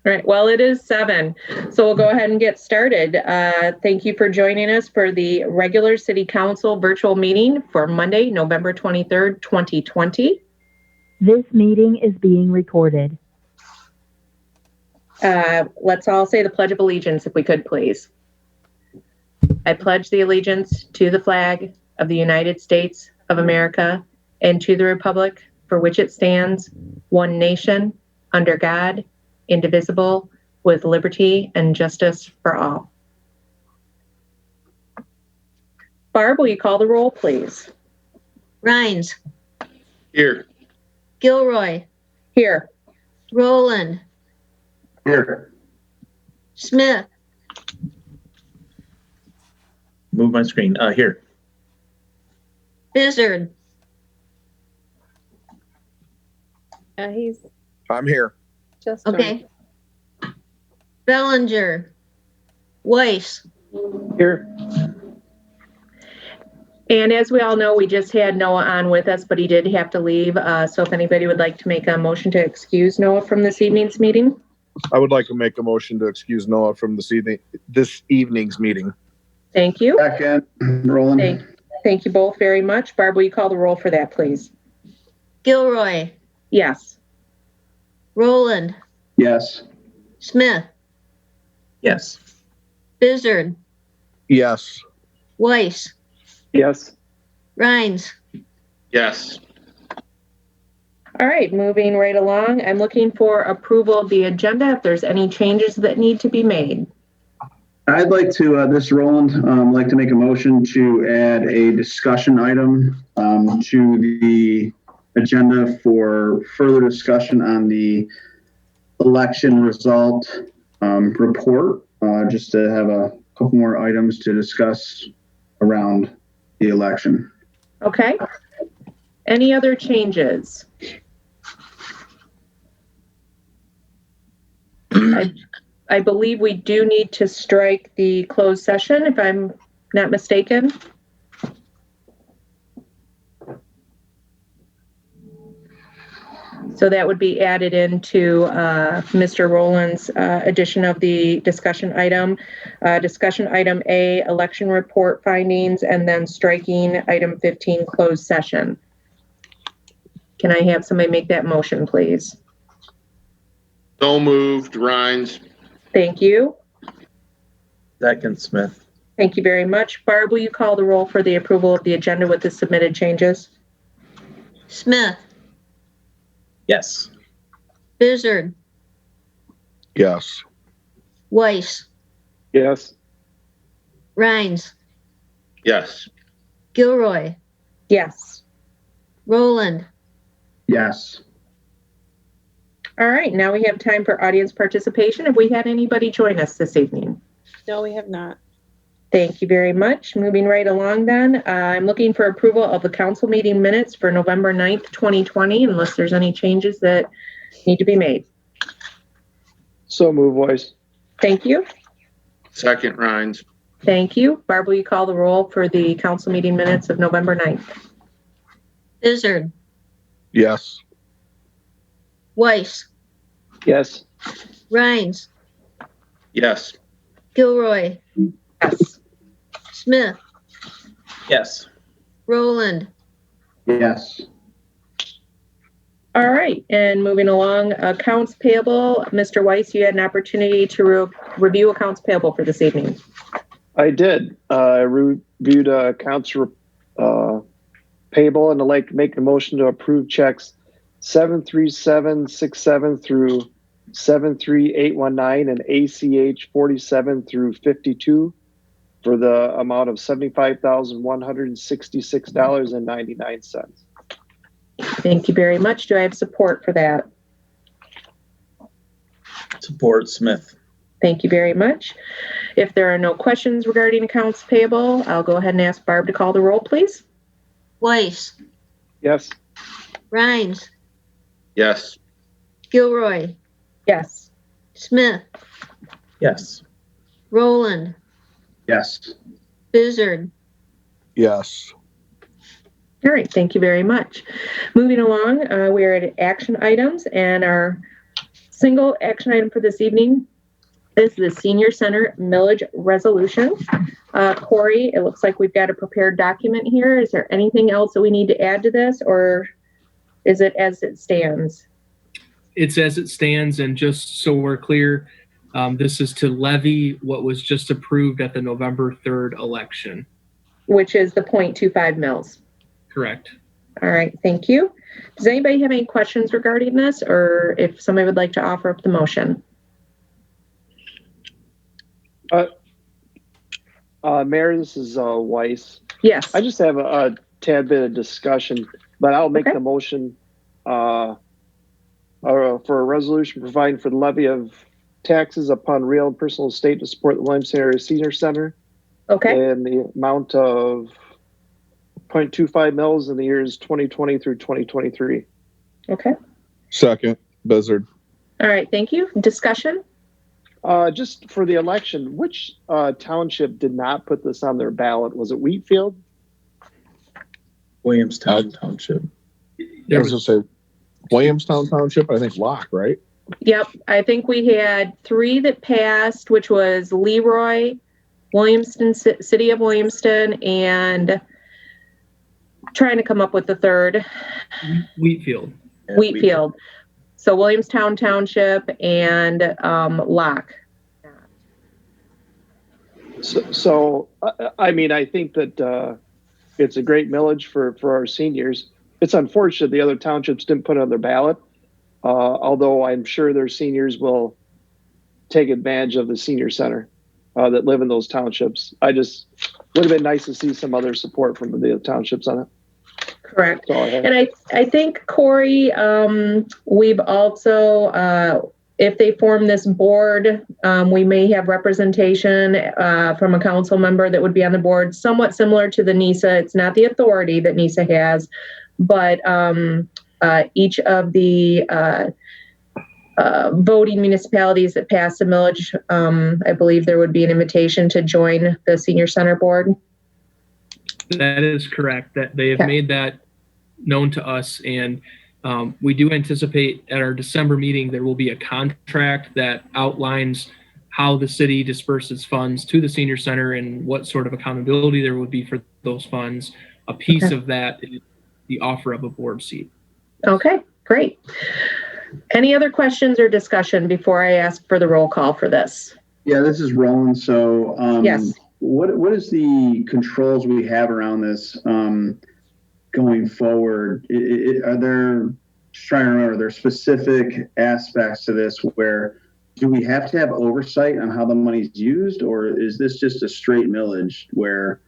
All right, well, it is 7, so we'll go ahead and get started. Thank you for joining us for the regular City Council virtual meeting for Monday, November 23rd, 2020. This meeting is being recorded. Let's all say the Pledge of Allegiance, if we could, please. I pledge the allegiance to the flag of the United States of America and to the republic for which it stands, one nation, under God, indivisible, with liberty and justice for all. Barb, will you call the roll, please? Rhines. Here. Gilroy. Here. Rowland. Here. Smith. Move my screen. Here. Bizzard. I'm here. Just Okay. Bellinger. Weiss. Here. And as we all know, we just had Noah on with us, but he did have to leave. So if anybody would like to make a motion to excuse Noah from this evening's meeting. I would like to make a motion to excuse Noah from this evening's meeting. Thank you. Second, Roland. Thank you both very much. Barb, will you call the roll for that, please? Gilroy. Yes. Rowland. Yes. Smith. Yes. Bizzard. Yes. Weiss. Yes. Rhines. Yes. All right, moving right along. I'm looking for approval of the agenda if there's any changes that need to be made. I'd like to, this Roland, like to make a motion to add a discussion item to the agenda for further discussion on the election result report, just to have a couple more items to discuss around the election. Okay. Any other changes? I believe we do need to strike the closed session, if I'm not mistaken. So that would be added into Mr. Rowland's addition of the discussion item. Discussion item A, election report findings, and then striking item 15, closed session. Can I have somebody make that motion, please? So moved, Rhines. Thank you. Second, Smith. Thank you very much. Barb, will you call the roll for the approval of the agenda with the submitted changes? Smith. Yes. Bizzard. Yes. Weiss. Yes. Rhines. Yes. Gilroy. Yes. Rowland. Yes. All right, now we have time for audience participation. Have we had anybody join us this evening? No, we have not. Thank you very much. Moving right along then, I'm looking for approval of the council meeting minutes for November 9th, 2020, unless there's any changes that need to be made. So move, Weiss. Thank you. Second, Rhines. Thank you. Barb, will you call the roll for the council meeting minutes of November 9th? Bizzard. Yes. Weiss. Yes. Rhines. Yes. Gilroy. Yes. Smith. Yes. Rowland. Yes. All right, and moving along, accounts payable. Mr. Weiss, you had an opportunity to review accounts payable for this evening. I did. I reviewed accounts payable, and I'd like to make a motion to approve checks 73767 through 73819 and ACH 47 through 52 for the amount of $75,166.99. Thank you very much. Do I have support for that? Support, Smith. Thank you very much. If there are no questions regarding accounts payable, I'll go ahead and ask Barb to call the roll, please. Weiss. Yes. Rhines. Yes. Gilroy. Yes. Smith. Yes. Rowland. Yes. Bizzard. Yes. All right, thank you very much. Moving along, we are at action items, and our Single action item for this evening is the senior center millage resolution. Corey, it looks like we've got a prepared document here. Is there anything else that we need to add to this, or is it as it stands? It's as it stands, and just so we're clear, this is to levy what was just approved at the November 3rd election. Which is the 0.25 mils. Correct. All right, thank you. Does anybody have any questions regarding this, or if somebody would like to offer up the motion? Mayor, this is Weiss. Yes. I just have a tad bit of discussion, but I'll make Okay. the motion for a resolution providing for the levy of taxes upon real and personal estate to support the Williamston Area Senior Center. Okay. And the amount of 0.25 mils in the years 2020 through 2023. Okay. Second, Bizzard. All right, thank you. Discussion? Just for the election, which township did not put this on their ballot? Was it Wheatfield? Williamston Township. I There was was, gonna say Williamstown Township, I think Locke, right? Yep, I think we had 3 that passed, which was Leroy, Williamston, City of Williamston, and trying to come up with the third, Wheatfield. Yeah, Wheatfield. So Williamstown Township and Locke. So I mean, I think that it's a great millage for our seniors. It's unfortunate the other townships didn't put it on their ballot, although I'm sure their seniors will take advantage of the senior center that live in those townships. I just would have been nice to see some other support from the townships on it. Correct. That's all I have. And I think, Corey, we've also, if they form this board, we may have representation from a council member that would be on the board, somewhat similar to the NISA. It's not the authority that NISA has, but each of the voting municipalities that pass the millage, I believe there would be an invitation to join the senior center board. That is correct. That they have Okay. made that known to us, and we do anticipate at our December meeting there will be a contract that outlines how the city disperses funds to the senior center and what sort of accountability there would be for those funds. A piece Okay. of that is the offer of a board seat. Okay, great. Any other questions or discussion before I ask for the roll call for this? Yeah, this is Roland. So, Yes. what is the controls we have around this going forward? Are there, just trying to remember, are there specific aspects to this where do we have to have oversight on how the money's used, or is this just a straight millage where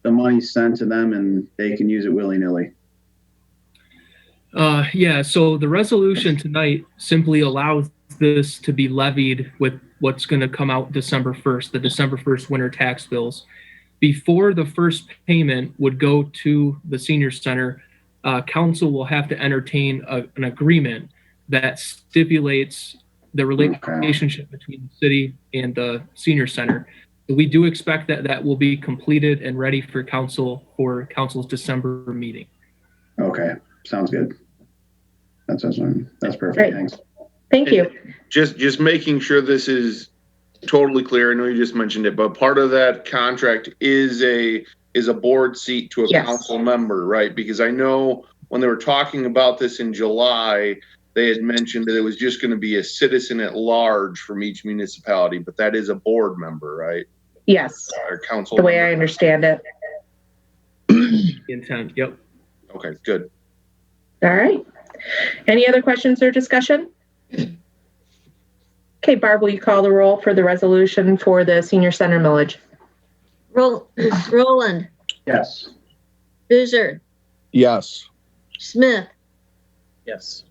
the money's sent to them and they can use it willy-nilly? Yeah, so the resolution tonight simply allows this to be levied with what's going to come out December 1st, the December 1st winter tax bills. Before the first payment would go to the senior center, council will have to entertain an agreement that stipulates the relationship between the city and the senior center. We do expect that that will be completed and ready for council's December meeting. Okay, sounds good. That's perfect. Right. Thanks. Thank you. Just making sure this is totally clear. I know you just mentioned it, but part of that contract is a board seat to a Yes. council member, right? Because I know when they were talking about this in July, they had mentioned that it was just going to be a citizen at large from each municipality, but that is a board member, right? Yes, Or council the way I member. understand it. Intent, yep. Okay, good. All right. Any other questions or discussion? Okay, Barb, will you call the roll for the resolution for the senior center millage? Roland, Yes. Bizzard, Yes. Smith, Yes.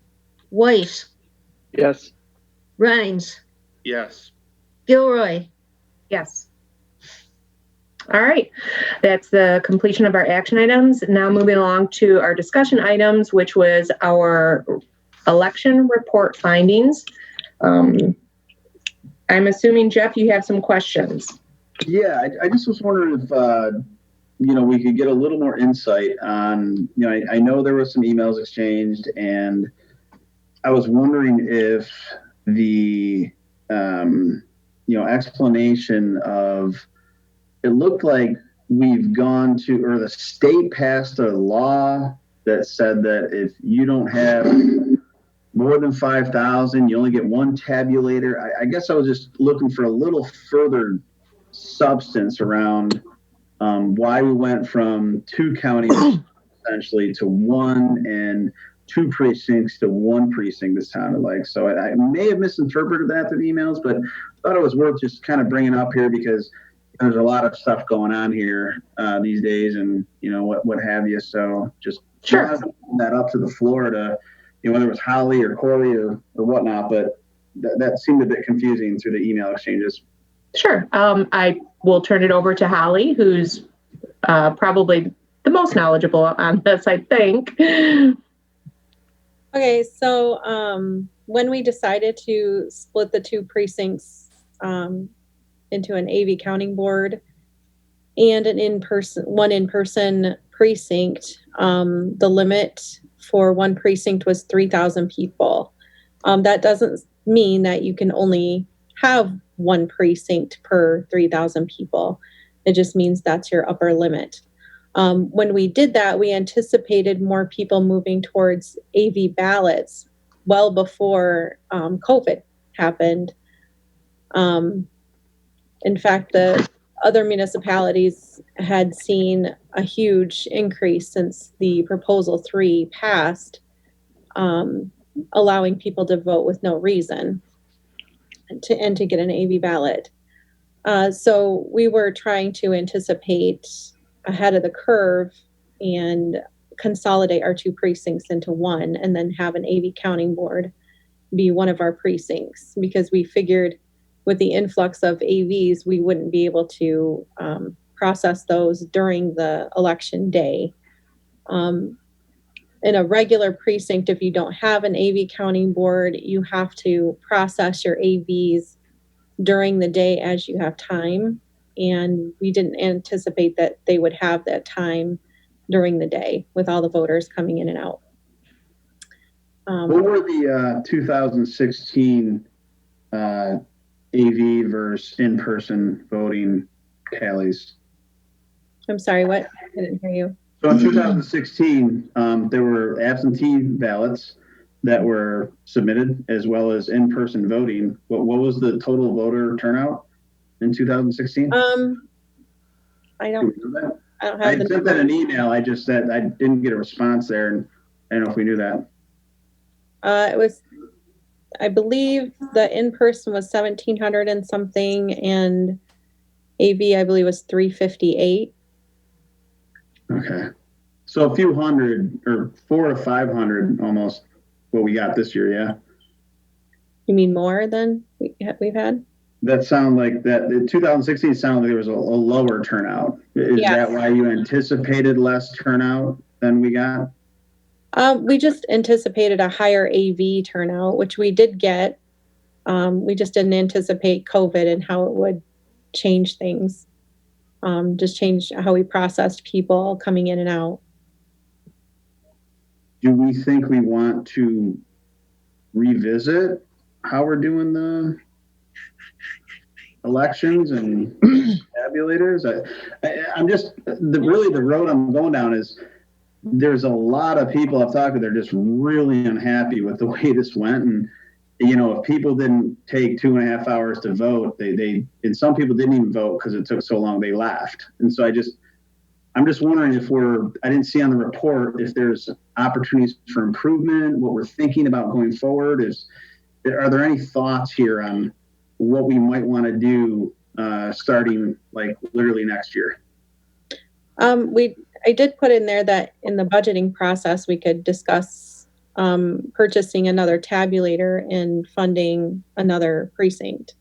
Weiss, Yes. Rhines, Yes. Gilroy. Yes. All right, that's the completion of our action items. Now moving along to our discussion items, which was our election report findings. I'm assuming, Jeff, you have some questions. Yeah, I just was wondering if, we could get a little more insight on, I know there was some emails exchanged, and I was wondering if, the, explanation of, it looked like we've gone to, or the state passed a law that said that if you don't have more than 5,000, you only get one tabulator. I guess I was just looking for a little further substance around why we went from 2 counties essentially to 1 and 2 precincts to 1 precinct, this sounded like. So I may have misinterpreted that through the emails, but I thought it was worth just kind of bringing up here because there's a lot of stuff going on here these days, and what have you. So just Sure. that up to the floor to, whether it was Holly or Corley or whatnot, but that seemed a bit confusing through the email exchanges. Sure. I will turn it over to Holly, who's probably the most knowledgeable on this, I think. Okay, so when we decided to split the 2 precincts into an AV counting board and one in-person precinct, the limit for 1 precinct was 3,000 people. That doesn't mean that you can only have 1 precinct per 3,000 people. It just means that's your upper limit. When we did that, we anticipated more people moving towards AV ballots well before COVID happened. In fact, the other municipalities had seen a huge increase since the Proposal 3 passed, allowing people to vote with no reason and to get an AV ballot. So we were trying to anticipate ahead of the curve and consolidate our 2 precincts into 1 and then have an AV counting board be one of our precincts, because we figured with the influx of AVs, we wouldn't be able to process those during the election day. In a regular precinct, if you don't have an AV counting board, you have to process your AVs during the day as you have time. And we didn't anticipate that they would have that time during the day with all the voters coming in and out. What were the 2016 AV versus in-person voting tallies? I'm sorry, what? I didn't hear you. So in 2016, there were absentee ballots that were submitted as well as in-person voting. What was the total voter turnout in 2016? I don't have I sent that an email. I just said I didn't get a response there, and I don't know if we knew that. It was, I believe the in-person was 1,700 and something, and AV, I believe, was 358. Okay. So a few hundred, or 400 to 500 almost what we got this year, yeah? You mean more than we've had? That sounded like that. In 2016 sounded like there was a lower turnout. Is that why you anticipated less turnout than we got? We just anticipated a higher AV turnout, which we did get. We just didn't anticipate COVID and how it would change things. Just change how we processed people coming in and out. Do we think we want to revisit how we're doing the elections and tabulators? I'm just, really the road I'm going down is there's a lot of people I've talked to, they're just really unhappy with the way this went. And, if people didn't take 2.5 hours to vote, and some people didn't even vote because it took so long, they left. And so I'm just wondering if I didn't see on the report if there's opportunities for improvement, what we're thinking about going forward. Are there any thoughts here on what we might want to do starting like literally next year? I did put in there that in the budgeting process, we could discuss purchasing another tabulator and funding another precinct.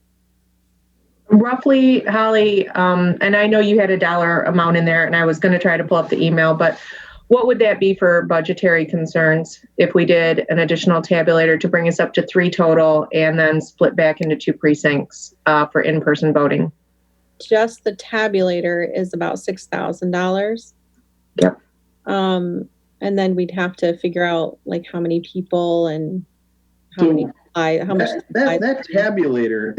Roughly, Holly, and I know you had a dollar amount in there, and I was going to try to pull up the email, but what would that be for budgetary concerns if we did an additional tabulator to bring us up to 3 total and then split back into 2 precincts for in-person voting? Just the tabulator is about $6,000. Yep. And then we'd have to figure out like how many people and how many how much. That tabulator,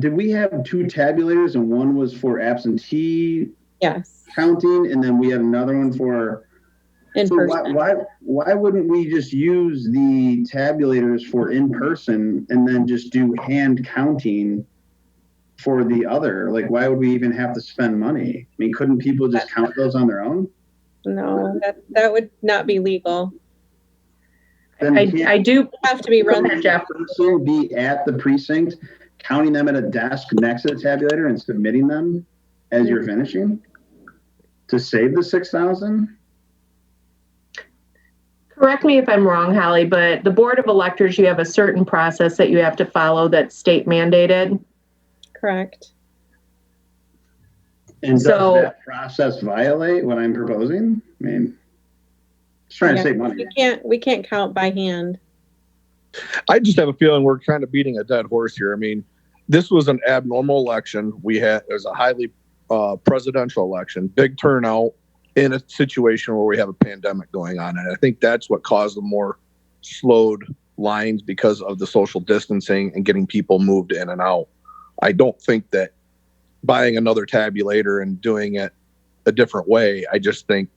did we have two tabulators and one was for absentee Yes, counting and then we had another one for? in So person. why wouldn't we just use the tabulators for in person and then just do hand counting for the other? Like, why would we even have to spend money? I mean, couldn't people just count those on their own? No, that would not be legal. Then I do Have to be run. Jeff. person be at the precinct, counting them at a desk next to the tabulator and submitting them as you're finishing to save the 6,000? Correct me if I'm wrong, Holly, but the Board of Electors, you have a certain process that you have to follow that's state mandated. Correct. And does So- that process violate what I'm proposing? I mean, just trying to save money. We can't count by hand. I just have a feeling we're kind of beating a dead horse here. I mean, this was an abnormal election. It was a highly presidential election, big turnout in a situation where we have a pandemic going on. And I think that's what caused the more slowed lines because of the social distancing and getting people moved in and out. I don't think that buying another tabulator and doing it a different way, I just think,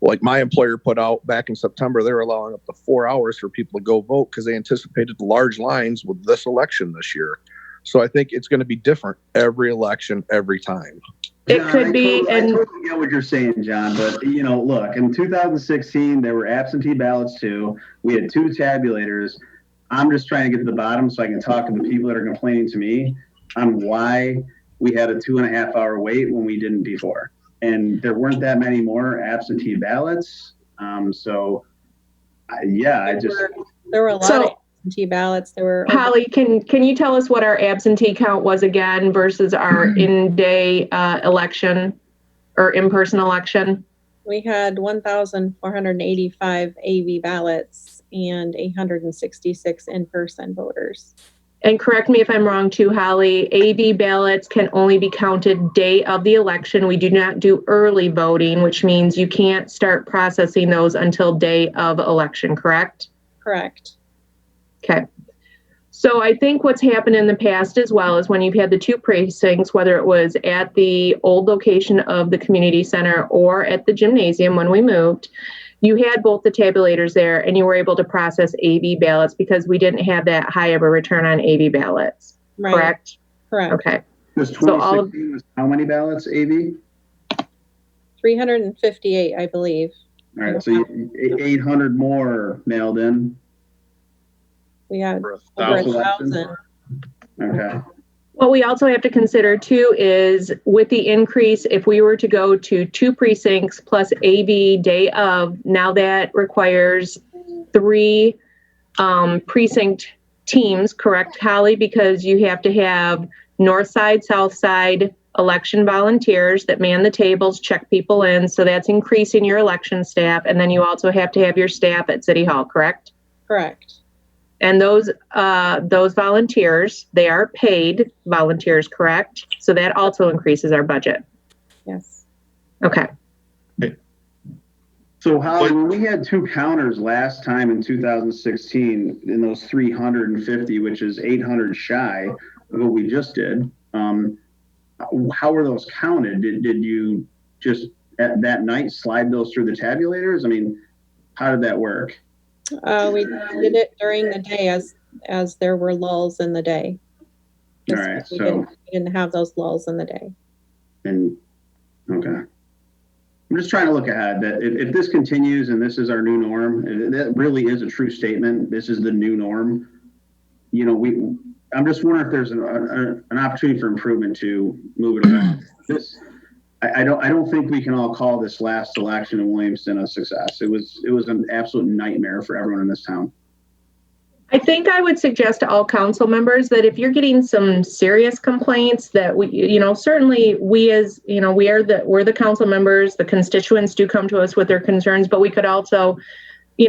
like my employer put out back in September, they were allowing up to 4 hours for people to go vote because they anticipated large lines with this election this year. So I think it's going to be different every election, every time. It could be, I and totally get what you're saying, John, but look, in 2016, there were absentee ballots too. We had two tabulators. I'm just trying to get to the bottom so I can talk to the people that are complaining to me on why we had a 2.5 hour wait when we didn't before. And there weren't that many more absentee ballots. There were a lot of absentee ballots. There were. Holly, can you tell us what our absentee count was again versus our in-day election or in-person election? We had 1,485 AV ballots and 866 in-person voters. And correct me if I'm wrong too, Holly, AV ballots can only be counted day of the election. We do not do early voting, which means you can't start processing those until day of election, correct? Correct. Okay. So I think what's happened in the past as well is when you've had the two precincts, whether it was at the old location of the community center or at the gymnasium when we moved, you had both the tabulators there and you were able to process AV ballots because we didn't have that high of a return on AV ballots. Right. Correct? Correct. Okay. Was 2016 was how many ballots, AV? 358, I believe. All right, so 800 more mailed in. We had For over 1,000. 1,000. Okay. What we also have to consider too is with the increase, if we were to go to two precincts plus AV day of, now that requires 3 precinct teams, correct, Holly? Because you have to have north side, south side election volunteers that man the tables, check people in. So that's increasing your election staff. And then you also have to have your staff at City Hall, correct? Correct. And those volunteers, they are paid volunteers, correct? So that also increases our budget. Yes. Okay. So Holly, when we had 2 counters last time in 2016 in those 350, which is 800 shy of what we just did, how were those counted? Did you just at that night slide those through the tabulators? I mean, how did that work? We did it during the day as there were lulls in the day. All right, We so didn't have those lulls in the day. okay. I'm just trying to look ahead that if this continues and this is our new norm, that really is a true statement. This is the new norm. I'm just wondering if there's an opportunity for improvement to move it along. I don't think we can all call this last election in Williamston a success. It was an absolute nightmare for everyone in this town. I think I would suggest to all council members that if you're getting some serious complaints that certainly we as, we're the council members, the constituents do come to us with their concerns, but we could also,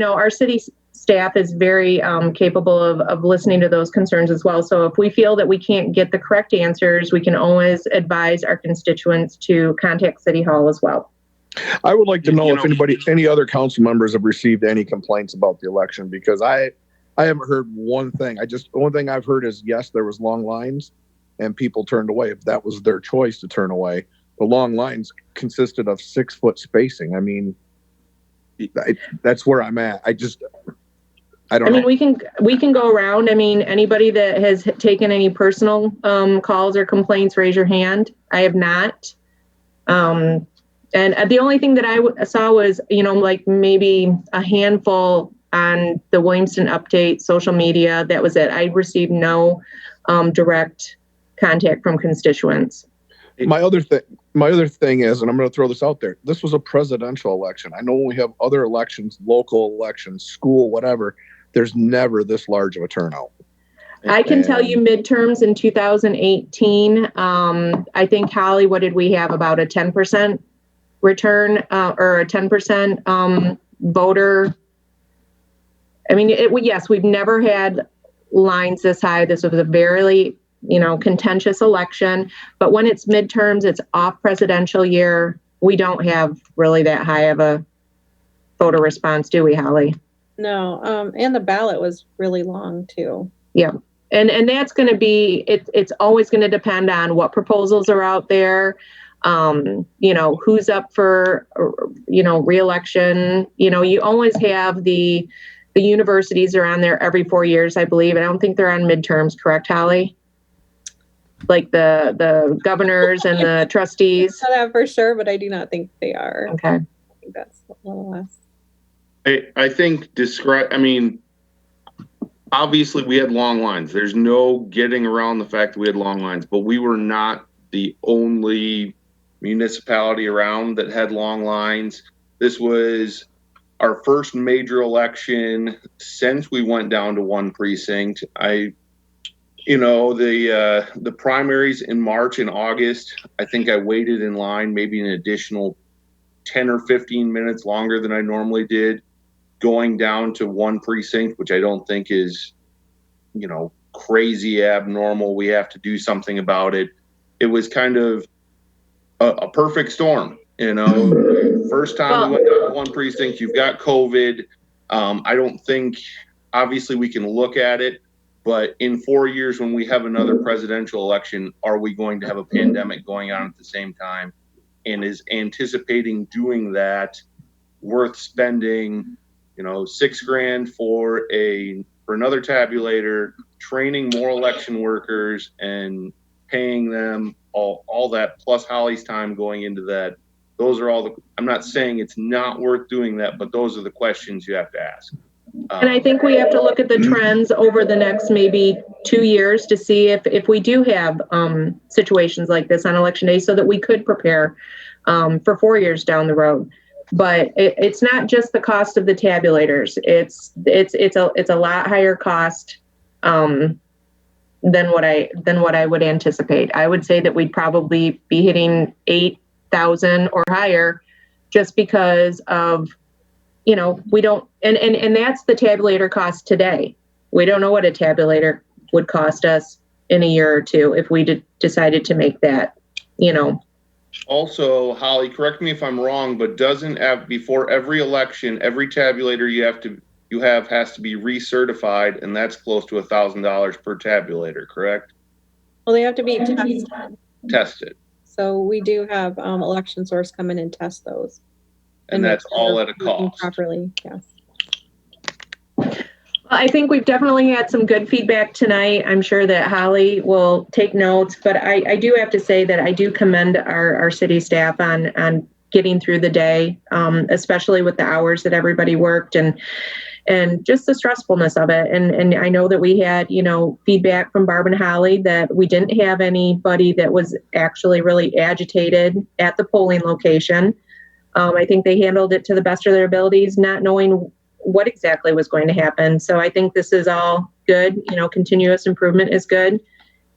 our city staff is very capable of listening to those concerns as well. So if we feel that we can't get the correct answers, we can always advise our constituents to contact City Hall as well. I would like to know if any other council members have received any complaints about the election, because I I haven't heard one thing. One thing I've heard is, yes, there was long lines and people turned away if that was their choice to turn away. The long lines consisted of 6 foot spacing. I mean, that's where I'm at. I don't know. We can go around. I mean, anybody that has taken any personal calls or complaints, raise your hand. I have not. And the only thing that I saw was, like maybe a handful on the Williamston update, social media. That was it. I received no direct contact from constituents. My other thing is, and I'm going to throw this out there, this was a presidential election. I know when we have other elections, local elections, school, whatever, there's never this large of a turnout. I can tell you midterms in 2018, I think, Holly, what did we have? About a 10% return or a 10% voter. I mean, yes, we've never had lines this high. This was a very, contentious election. But when it's midterms, it's off presidential year. We don't have really that high of a voter response, do we, Holly? No, and the ballot was really long too. Yeah. And that's going to be, it's always going to depend on what proposals are out there, who's up for, reelection. You always have the universities are on there every 4 years, I believe. And I don't think they're on midterms, correct, Holly? Like the governors and the trustees. Not that for sure, but I do not think they are. Okay. I think that's a little less. I think obviously we had long lines. There's no getting around the fact that we had long lines, but we were not the only municipality around that had long lines. This was our first major election since we went down to one precinct. The primaries in March and August, I think I waited in line maybe an additional 10 or 15 minutes longer than I normally did, going down to one precinct, which I don't think is, crazy abnormal. We have to do something about it. It was kind of a perfect storm, First time we went down to one precinct, you've got COVID. I don't think, obviously we can look at it, but in 4 years when we have another presidential election, are we going to have a pandemic going on at the same time? And is anticipating doing that worth spending, $6,000 for another tabulator, training more election workers and paying them all that, plus Holly's time going into that? Those are all I'm not saying it's not worth doing that, but those are the questions you have to ask. And I think we have to look at the trends over the next maybe 2 years to see if we do have situations like this on election day, so that we could prepare for 4 years down the road. But it's not just the cost of the tabulators. It's a lot higher cost than what I would anticipate. I would say that we'd probably be hitting 8,000 or higher, just because of, we don't, and that's the tabulator cost today. We don't know what a tabulator would cost us in a year or two if we decided to make that, Also, Holly, correct me if I'm wrong, but before every election, every tabulator you have has to be recertified, and that's close to $1,000 per tabulator, correct? Well, they have to be Tested. So we do have election source come in and test those. And that's all at a cost. Properly, yes. I think we've definitely had some good feedback tonight. I'm sure that Holly will take notes, but I do have to say that I do commend our city staff on getting through the day, especially with the hours that everybody worked and just the stressfulness of it. And I know that we had, feedback from Barb and Holly that we didn't have anybody that was actually really agitated at the polling location. I think they handled it to the best of their abilities, not knowing what exactly was going to happen. So I think this is all good. Continuous improvement is good.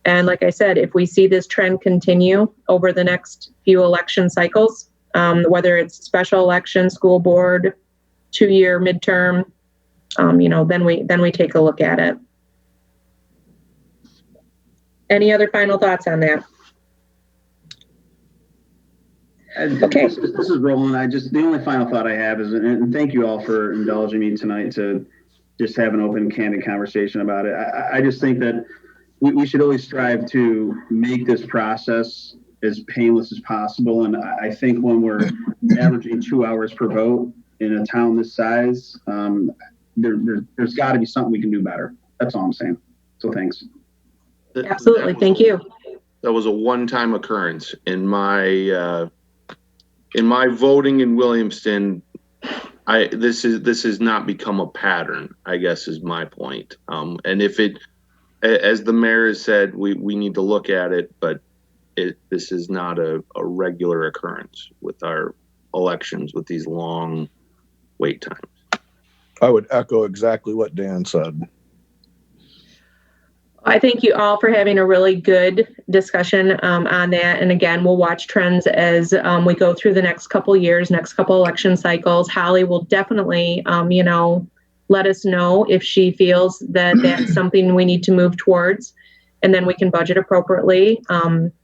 And like I said, if we see this trend continue over the next few election cycles, whether it's special election, school board, 2-year midterm, then we take a look at it. Any other final thoughts on that? Okay. This is Roland. The only final thought I have is, and thank you all for indulging me tonight to just have an open, candid conversation about it. I just think that we should always strive to make this process as painless as possible. And I think when we're averaging 2 hours per vote in a town this size, there's got to be something we can do better. That's all I'm saying. So thanks. Absolutely. Thank you. That was a one-time occurrence in my voting in Williamston. This has not become a pattern, I guess, is my point. And if it, as the mayor has said, we need to look at it, but this is not a regular occurrence with our elections with these long wait times. I would echo exactly what Dan said. I thank you all for having a really good discussion on that. And again, we'll watch trends as we go through the next couple years, next couple election cycles. Holly will definitely, let us know if she feels that that's something we need to move towards, and then we can budget appropriately.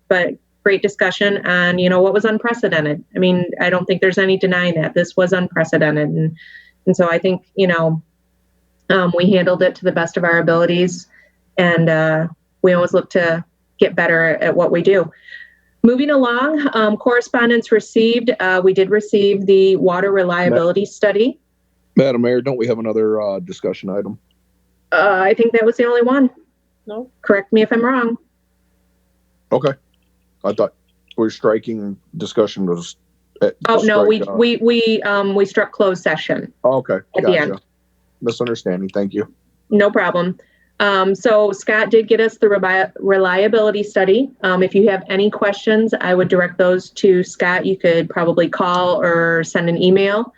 But great discussion on, what was unprecedented. I mean, I don't think there's any denying that this was unprecedented. And so I think, we handled it to the best of our abilities. And we always look to get better at what we do. Moving along, correspondence received. We did receive the water reliability study. Madam Mayor, don't we have another discussion item? I think that was the only one. No. Correct me if I'm wrong. Okay. I thought we're striking discussion was. No, we struck closed session. Okay. At the end. Misunderstanding. Thank you. No problem. So Scott did get us the reliability study. If you have any questions, I would direct those to Scott. You could probably call or send an email.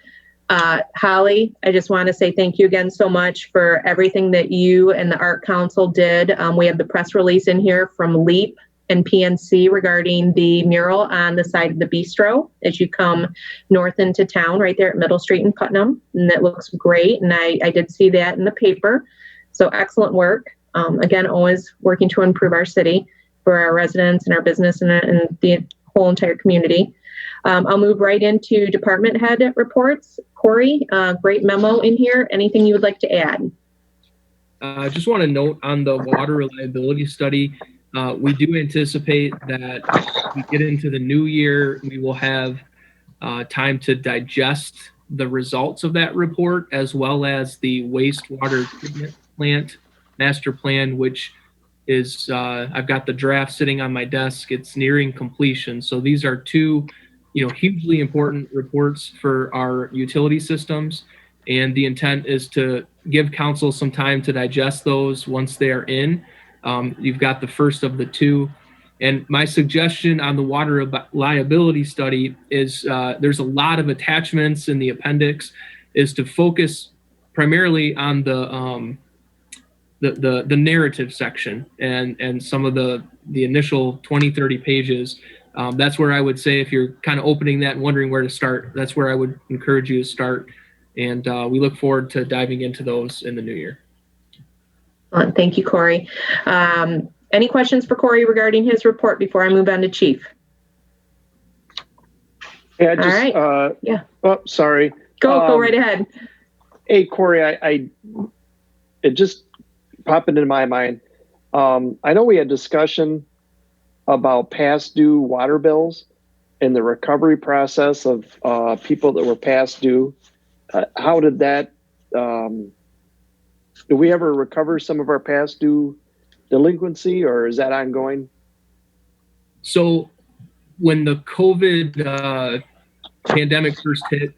Holly, I just want to say thank you again so much for everything that you and the Art Council did. We have the press release in here from LEAP and PNC regarding the mural on the side of the bistro as you come north into town right there at Middle Street in Putnam. And that looks great. And I did see that in the paper. So excellent work. Again, always working to improve our city for our residents and our business and the whole entire community. I'll move right into department head reports. Corey, great memo in here. Anything you would like to add? I just want to note on the water reliability study, we do anticipate that we get into the new year, we will have time to digest the results of that report, as well as the wastewater treatment plant master plan, which is I've got the draft sitting on my desk. It's nearing completion. So these are two, hugely important reports for our utility systems. And the intent is to give council some time to digest those once they are in. You've got the first of the two. And my suggestion on the water liability study is there's a lot of attachments in the appendix, is to focus primarily on the narrative section and some of the initial 20, 30 pages. That's where I would say, if you're kind of opening that and wondering where to start, that's where I would encourage you to start. And we look forward to diving into those in the new year. Thank you, Corey. Any questions for Corey regarding his report before I move on to Chief? Yeah, All right. Yeah. Oh, sorry. Go right ahead. Hey, Corey, it just popped into my mind. I know we had discussion about past due water bills and the recovery process of people that were past due. How did that, did we ever recover some of our past due delinquency, or is that ongoing? So when the COVID pandemic first hit,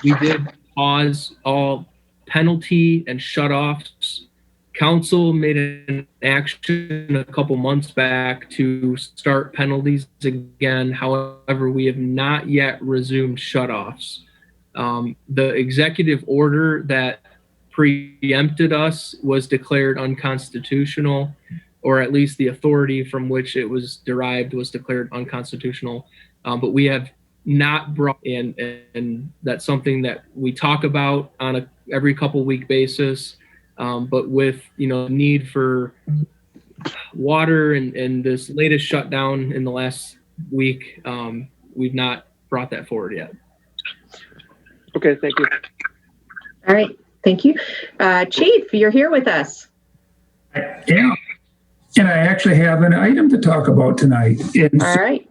we did pause all penalty and shutoffs. Council made an action a couple months back to start penalties again. However, we have not yet resumed shutoffs. The executive order that preempted us was declared unconstitutional, or at least the authority from which it was derived was declared unconstitutional. But we have not brought in, and that's something that we talk about on a every couple week basis. But with need for water and this latest shutdown in the last week, we've not brought that forward yet. Okay, thank you. All right. Thank you. Chief, you're here with us. Yeah. And I actually have an item to talk about tonight. And All right.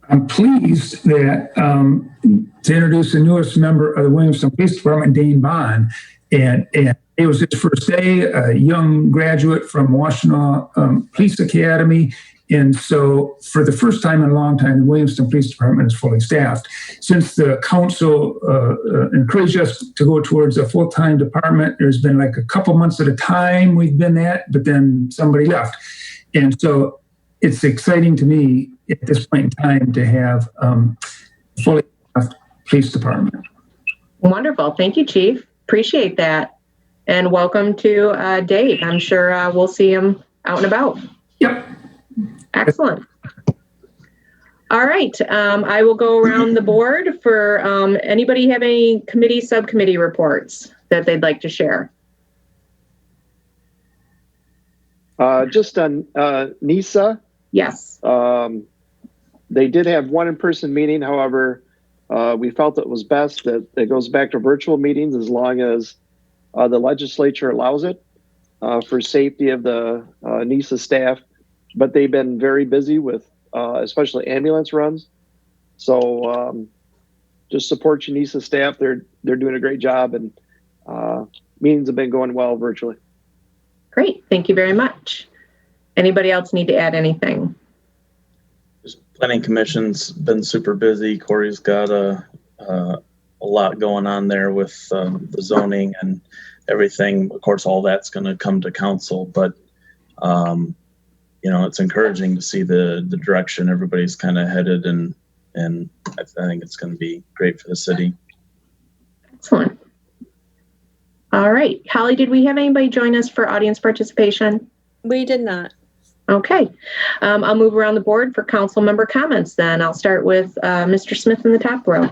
I'm pleased that to introduce the newest member of the Williamston Police Department, Dane Bond. And it was his first day, a young graduate from Washington Police Academy. And so for the first time in a long time, the Williamston Police Department is fully staffed. Since the council encouraged us to go towards a full-time department, there's been like a couple months at a time we've been at, but then somebody left. And so it's exciting to me at this point in time to have fully staffed police department. Wonderful. Thank you, Chief. Appreciate that. And welcome to Dave. I'm sure we'll see him out and about. Yep. Excellent. All right. I will go around the board for anybody have any committee, subcommittee reports that they'd like to share? Just on NISA. Yes. They did have one in-person meeting. However, we felt it was best that it goes back to virtual meetings as long as the legislature allows it for safety of the NISA staff. But they've been very busy with especially ambulance runs. So just support your NISA staff. They're doing a great job, and meetings have been going well virtually. Great. Thank you very much. Anybody else need to add anything? Planning Commission's been super busy. Corey's got a lot going on there with the zoning and everything. Of course, all that's going to come to council, but it's encouraging to see the direction everybody's kind of headed, and I think it's going to be great for the city. Excellent. All right. Holly, did we have anybody join us for audience participation? We did not. Okay. I'll move around the board for council member comments then. I'll start with Mr. Smith in the top row.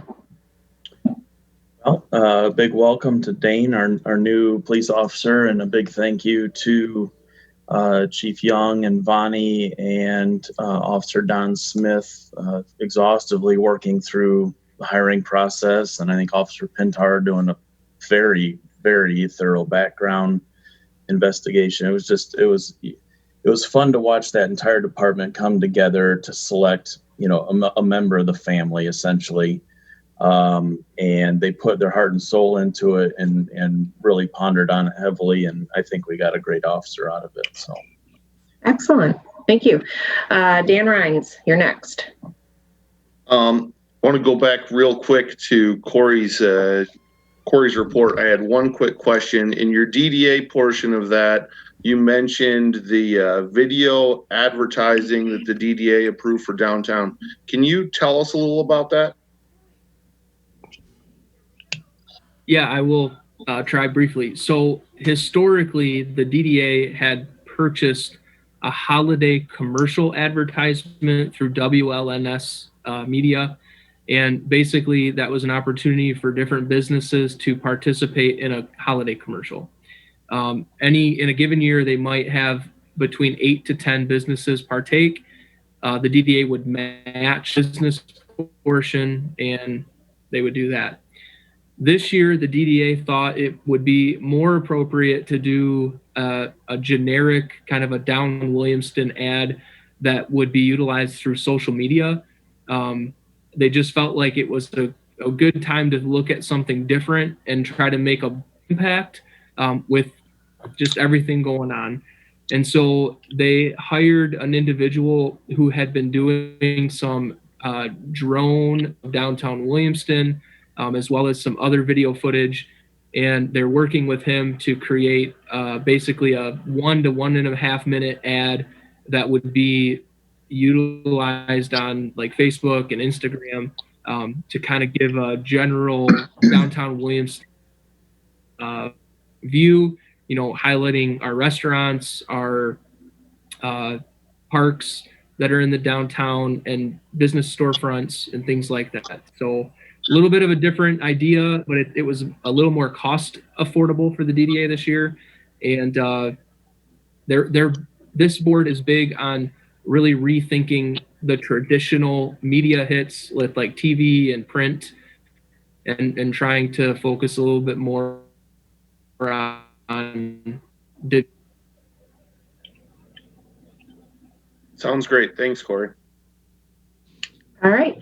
Well, a big welcome to Dane, our new police officer, and a big thank you to Chief Young and Vonnie and Officer Don Smith, exhaustively working through the hiring process. And I think Officer Pintar doing a very, very thorough background investigation. It was fun to watch that entire department come together to select, a member of the family, essentially. And they put their heart and soul into it and really pondered on it heavily. And I think we got a great officer out of it. So excellent. Thank you. Dan Rhines, you're next. I want to go back real quick to Corey's report. I had one quick question. In your DDA portion of that, you mentioned the video advertising that the DDA approved for downtown. Can you tell us a little about that? Yeah, I will try briefly. So historically, the DDA had purchased a holiday commercial advertisement through WLNS media. And basically, that was an opportunity for different businesses to participate in a holiday commercial. In a given year, they might have between 8 to 10 businesses partake. The DDA would match business portion, and they would do that. This year, the DDA thought it would be more appropriate to do a generic kind of a down Williamston ad that would be utilized through social media. They just felt like it was a good time to look at something different and try to make an impact with just everything going on. And so they hired an individual who had been doing some drone downtown Williamston, as well as some other video footage. And they're working with him to create basically a 1 to 1.5 minute ad that would be utilized on like Facebook and Instagram to kind of give a general downtown Williamston view, highlighting our restaurants, our parks that are in the downtown, and business storefronts and things like that. So a little bit of a different idea, but it was a little more cost affordable for the DDA this year. And this board is big on really rethinking the traditional media hits with like TV and print, and trying to focus a little bit more on did. Sounds great. Thanks, Corey. All right.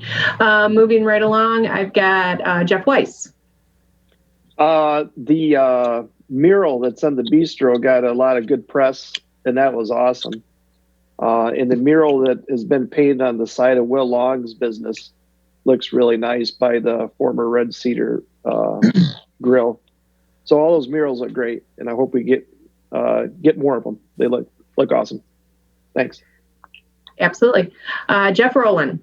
Moving right along, I've got Jeff Weiss. The mural that's on the bistro got a lot of good press, and that was awesome. And the mural that has been painted on the side of Will Long's business looks really nice by the former Red Cedar Grill. So all those murals look great, and I hope we get more of them. They look awesome. Thanks. Absolutely. Jeff Rowland.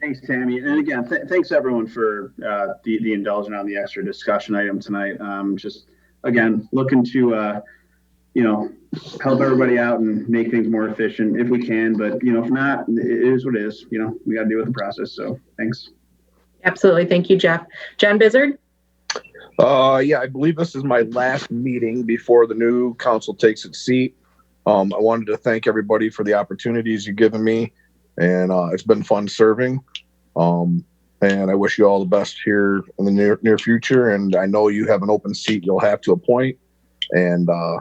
Thanks, Tammy. And again, thanks everyone for the indulgence on the extra discussion item tonight. Just again, looking to help everybody out and make things more efficient if we can. But if not, it is what it is. We got to deal with the process. So thanks. Absolutely. Thank you, Jeff. John Bizzard. Yeah, I believe this is my last meeting before the new council takes its seat. I wanted to thank everybody for the opportunities you've given me, and it's been fun serving. And I wish you all the best here in the near future. And I know you have an open seat you'll have to appoint, and I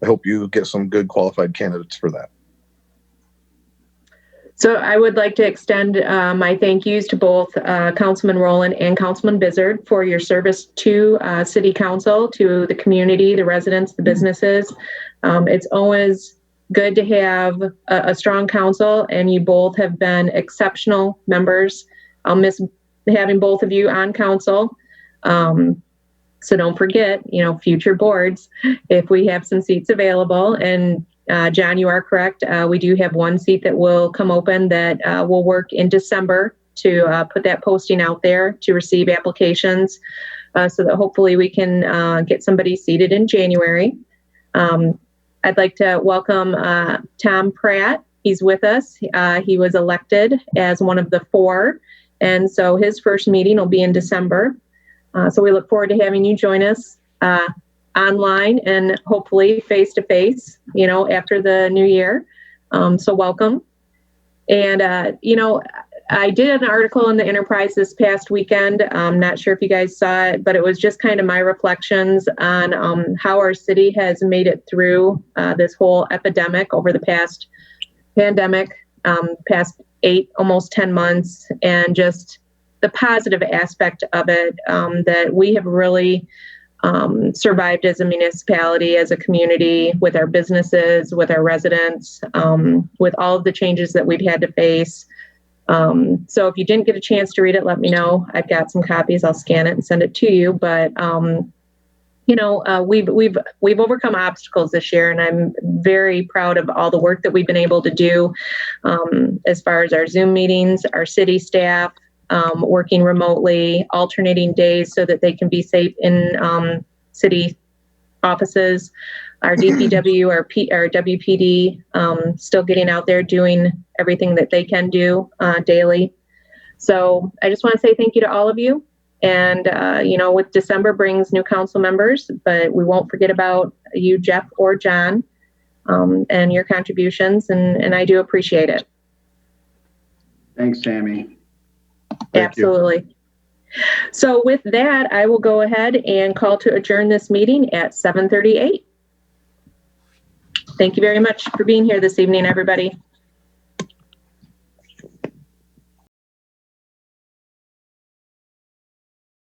hope you get some good qualified candidates for that. So I would like to extend my thank yous to both Councilman Rowland and Councilman Bizzard for your service to City Council, to the community, the residents, the businesses. It's always good to have a strong council, and you both have been exceptional members. I'll miss having both of you on council. So don't forget, future boards, if we have some seats available. And John, you are correct. We do have one seat that will come open that will work in December to put that posting out there to receive applications so that hopefully we can get somebody seated in January. I'd like to welcome Tom Pratt. He's with us. He was elected as one of the 4. And so his first meeting will be in December. So we look forward to having you join us online and hopefully face-to-face, after the new year. So welcome. And, I did an article in the Enterprise this past weekend. I'm not sure if you guys saw it, but it was just kind of my reflections on how our city has made it through this whole epidemic over the past pandemic, past 8, almost 10 months, and just the positive aspect of it, that we have really survived as a municipality, as a community, with our businesses, with our residents, with all of the changes that we've had to face. So if you didn't get a chance to read it, let me know. I've got some copies. I'll scan it and send it to you. But we've overcome obstacles this year, and I'm very proud of all the work that we've been able to do as far as our Zoom meetings, our city staff, working remotely, alternating days so that they can be safe in city offices. Our DPW, our WPD, still getting out there doing everything that they can do daily. So I just want to say thank you to all of you. And, with December brings new council members, but we won't forget about you, Jeff or John, and your contributions. And I do appreciate it. Thanks, Tammy. Absolutely. So with that, I will go ahead and call to adjourn this meeting at 7:38. Thank you very much for being here this evening, everybody.